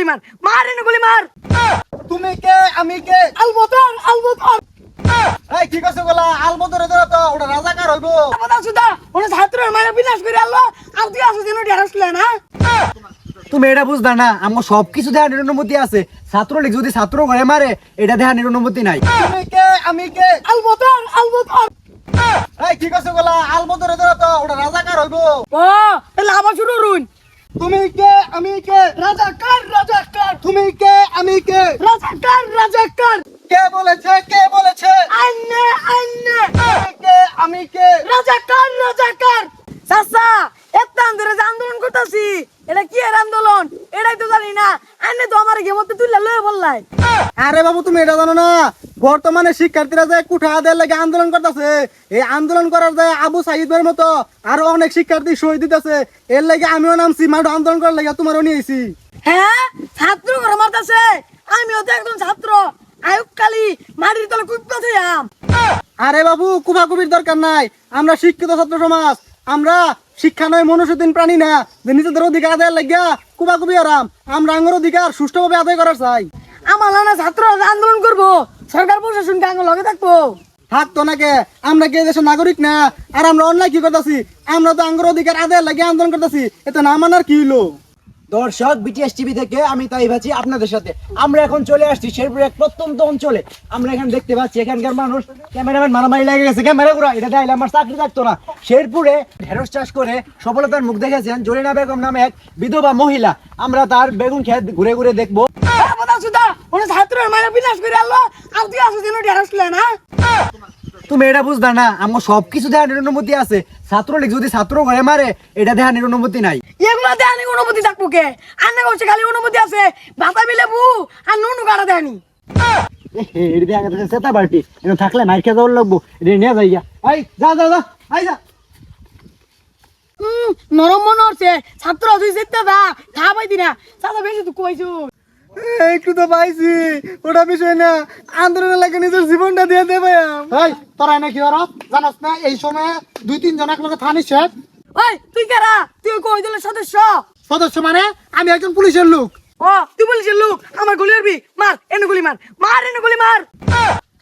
মার মার এনে গুলি মার। তুমি কে আমি কে? আলবদর আলবদর। এই কি করছ বলা? আলবদরে ধরে তো ওটা রাজাকার হইবো। আলবদর সুদা ওনে ছাত্রের মায়ের বিনাশ করে আল্লাহ আর তুই আসছিস এনে ঢেরাসলে না। তুমি এটা বুঝদা না, আমার সবকিছু দেখার অনুমতি আছে। ছাত্রলীগ যদি ছাত্র ঘরে মারে, এটা দেখার অনুমতি নাই। তুমি কে আমি কে? আলবদর আলবদর। এই কি করছ বলা? আলবদরে ধরে তো ওটা রাজাকার হইবো। ও তাহলে আবার শুরু করুন। তুমি কে আমি কে? রাজাকার রাজাকার তুমি কে আমি কে? রাজাকার রাজাকার। কে বলেছে? কে বলেছে? আইনে আইনে তুমি কে আমি কে? রাজাকার রাজাকার। চাচা এত আন্দোলন যে আন্দোলন করতেছি, এটা কি এর আন্দোলন এটাই তো জানি না। আইনে তো আমার গেমতে তুইলা লয়ে বললাই। আরে বাবু তুমি এটা জানো না, বর্তমানে শিক্ষার্থীরা যে কুঠা আদায়ের লাগে আন্দোলন করতেছে, এই আন্দোলন করার যে আবু সাইদের মতো আরো অনেক শিক্ষার্থী শহীদ দিতেছে, এর লাগে আমিও নামছি মাঠে আন্দোলন করার লাগে, তোমারও নিয়েছি। হ্যাঁ ছাত্র ঘরে মারতেছে, আমিও তো একজন ছাত্র। আয়ুব কালী মাটির তলে কুপতে আম। আরে বাবু কুফাকুফির দরকার নাই, আমরা শিক্ষিত ছাত্র সমাজ, আমরা শিক্ষা নয় মনুষ্যহীন প্রাণী না যে নিজেদের অধিকার আদায়ের লাগিয়া কুফাকুফি আরাম। আমরা আঙ্গর অধিকার সুষ্ঠুভাবে আদায় করার চাই। আমার না ছাত্র আন্দোলন করবো, সরকার প্রশাসনকে আঙ্গ লগে থাকবো। থাকতো নাকি? আমরা কি দেশের নাগরিক না? আর আমরা অন্যায় কি করতেছি? আমরা তো আঙ্গর অধিকার আদায়ের লাগিয়ে আন্দোলন করতেছি, এতে না মানার কি হইলো? দর্শক বিটিএস টিভি থেকে আমি তাই ভাবছি আপনাদের সাথে আমরা এখন চলে আসছি শেরপুর এক প্রত্যন্ত অঞ্চলে। আমরা এখানে দেখতে পাচ্ছি এখানকার মানুষ ক্যামেরাম্যান মারামারি লেগে গেছে, ক্যামেরা ঘুরা এটা দেখাইলে আমার চাকরি থাকতো না। শেরপুরে ঢেঁড়স চাষ করে সফলতার মুখ দেখেছেন জরিনা বেগম নামে এক বিধবা মহিলা। আমরা তার বেগুন ক্ষেত ঘুরে ঘুরে দেখবো। ছাত্রের মায়ের বিনাশ করে আল্লাহ আর তুই আসছিস এনে ঢেরাসলে না। তুমি এটা বুঝদা না, আমার সবকিছু দেখার অনুমতি আছে। ছাত্রলীগ যদি ছাত্র ঘরে মারে, এটা দেখার অনুমতি নাই। এগুলো দেয়নি অনুমতি থাকবো কে? আন্না করছে খালি অনুমতি আছে ভাতা বিলে বু আর নুনু কাটা দেয়নি। থাকলে নাই খেয়ে যাওয়ার লাগবো, নিয়ে যাইয়া যা যা যা যা। নরম মনে হচ্ছে ছাত্র তুই যেতে দা খা পাইতি না চাচা বেশি তুই কইছু। একটু তো পাইছি, ওটা বিষয় না। আন্দোলনের লাগে নিজের জীবনটা দিয়ে দেবে। তোরা নাকি ওরা জানাস না এই সময় 2-3 জন একলগে থানিস। ওই তুই কারা? তুই কই দলের সদস্য? সদস্য মানে আমি একজন পুলিশের লোক। ও তুই বলিস লোক, আমার গুলি মারবি? মার এনে গুলি মার মার এনে গুলি মার।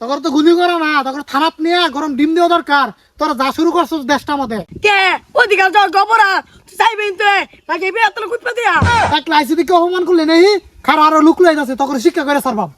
তখন তো গুলি করা না, তখন থানাত নিয়ে গরম ডিম দেওয়া দরকার। তোরা যা শুরু করছিস দেশটা মধ্যে কে অধিকার যাও গবরা তুই চাইবেন তো নাকি বিয়ে তোর কুটপা দিয়া এক লাইসি দিকে অপমান করলে নেই খারাপ আরো লুক লয়ে যাচ্ছে, তখন শিক্ষা করে সারবাম।